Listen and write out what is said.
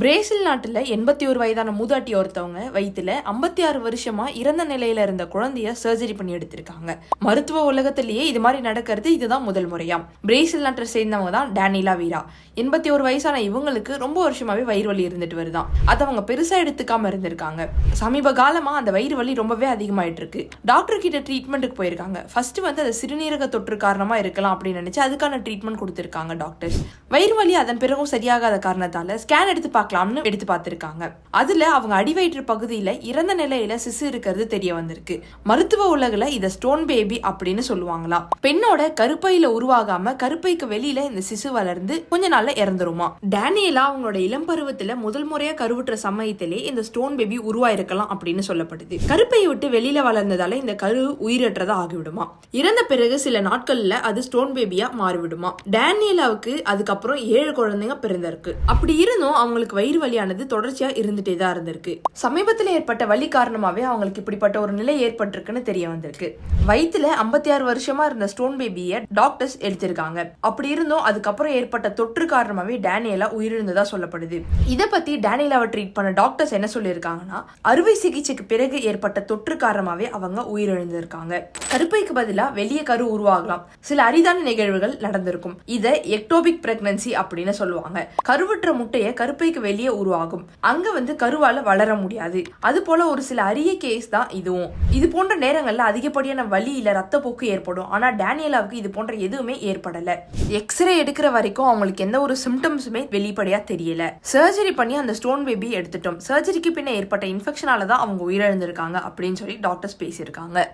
Brazil நாட்டுல 81 வயதான மூதாட்டி ஒருத்தவங்க வயிற்றுல 56 வருஷமா இறந்த நிலையில இருந்த குழந்தைய சர்ஜரி பண்ணி எடுத்திருக்காங்க. மருத்துவ உலகத்திலேயே இது மாதிரி நடக்கிறது இதுதான் முதல் முறையாம். பிரேசில் நாட்டை சேர்ந்தவங்க தான் டேனிலா வீரா. 81 வயசான இவங்களுக்கு ரொம்ப வருஷமாவே வயிறு வலி இருந்துட்டு வருதான். அதை அவங்க பெருசா எடுத்துக்காம இருந்திருக்காங்க. சமீப காலமா அந்த வயிறு வலி ரொம்பவே அதிகமாயிட்டு இருக்கு. டாக்டர் கிட்ட ட்ரீட்மெண்ட்டுக்கு போயிருக்காங்க. ஃபர்ஸ்ட் அது சிறுநீரக தொற்று காரணமா இருக்கலாம் அப்படின்னு நினைச்சு அதுக்கான ட்ரீட்மெண்ட் கொடுத்திருக்காங்க டாக்டர்ஸ். வயிறு வலி அதன் பிறகும் சரியாகாத காரணத்தால ஸ்கேன் எடுத்து பார்க்கலாம்னு எடுத்து பார்த்திருக்காங்க. அதுல அவங்க அடிவயிற்று பகுதியில இறந்த நிலையில சிசு இருக்கிறது தெரிய வந்திருக்கு. மருத்துவ உலகில இத ஸ்டோன் பேபி அப்படின்னு சொல்லுவாங்களாம். பெண்ணோட கருப்பையில உருவாகாம கருப்பைக்கு வெளியில இந்த சிசு வளர்ந்து கொஞ்ச நாள்ல இறந்துருமா. டேனியலா அவங்களோட இளம் பருவத்துல முதல் முறையா கருவுற்ற சமயத்திலே இந்த ஸ்டோன் பேபி உருவாயிருக்கலாம் அப்படின்னு சொல்லப்படுது. கருப்பையை விட்டு வெளியில வளர்ந்ததால இந்த கரு உயிரற்றதா ஆகிவிடுமா. இறந்த பிறகு சில நாட்கள்ல அது ஸ்டோன் பேபியா மாறிவிடுமா. டேனியலாவுக்கு அதுக்கப்புறம் 7 குழந்தைங்க பிறந்திருக்கு. அப்படி இருந்தும் அவங்களுக்கு வயிறு வலியானது தொடர்ச்சியா இருந்துட்டே தான் இருந்திருக்கு. சமீபத்தில் ஏற்பட்ட வலி காரணமாவே அவங்களுக்கு இப்படிப்பட்ட ஒரு நிலை ஏற்பட்டிருக்குன்னு தெரிய வந்திருக்கு. வயிற்றுல 56 வருஷமா இருந்த ஸ்டோன் பேபியை டாக்டர்ஸ் எடுத்திருக்காங்க. அப்படி இருந்தும் அதுக்கப்புறம் ஏற்பட்ட தொற்று காரணமாவே டேனியலா உயிரிழந்ததா சொல்லப்படுது. இதை பத்தி டேனியலாவை ட்ரீட் பண்ண டாக்டர்ஸ் என்ன சொல்லியிருக்காங்கன்னா, அறுவை சிகிச்சைக்கு பிறகு ஏற்பட்ட தொற்று காரணமாவே அவங்க உயிரிழந்திருக்காங்க. கருப்பைக்கு பதிலா வெளியே கரு உருவாகலாம். சில அரிதான நிகழ்வுகள் நடந்திருக்கும். இதை எக்டோபிக் பிரெக்னன்சி அப்படின்னு சொல்லுவாங்க. கருவுற்ற முட்டைய கருப்பைக்கு வெளியே உருவாகும். அங்க கருவால வளர முடியாது. அது போல ஒரு சில அரிய கேஸ் தான் இதுவும். இது போன்ற நேரங்கள்ல அதிகப்படியான வலி இல்ல ரத்தப்போக்கு ஏற்படும். ஆனா டேனியலாவுக்கு இது போன்ற எதுவுமே ஏற்படல. எக்ஸ்ரே எடுக்கிற வரைக்கும் அவங்களுக்கு எந்த ஒரு சிம்டம்ஸுமே வெளிப்படையா தெரியல. சர்ஜரி பண்ணி அந்த ஸ்டோன் பேபி எடுத்துட்டோம். சர்ஜரிக்கு பின்ன ஏற்பட்ட இன்ஃபெக்ஷனால தான் அவங்க உயிரிழந்திருக்காங்க அப்படின்னு சொல்லி டாக்டர்ஸ் பேசியிருக்காங்க.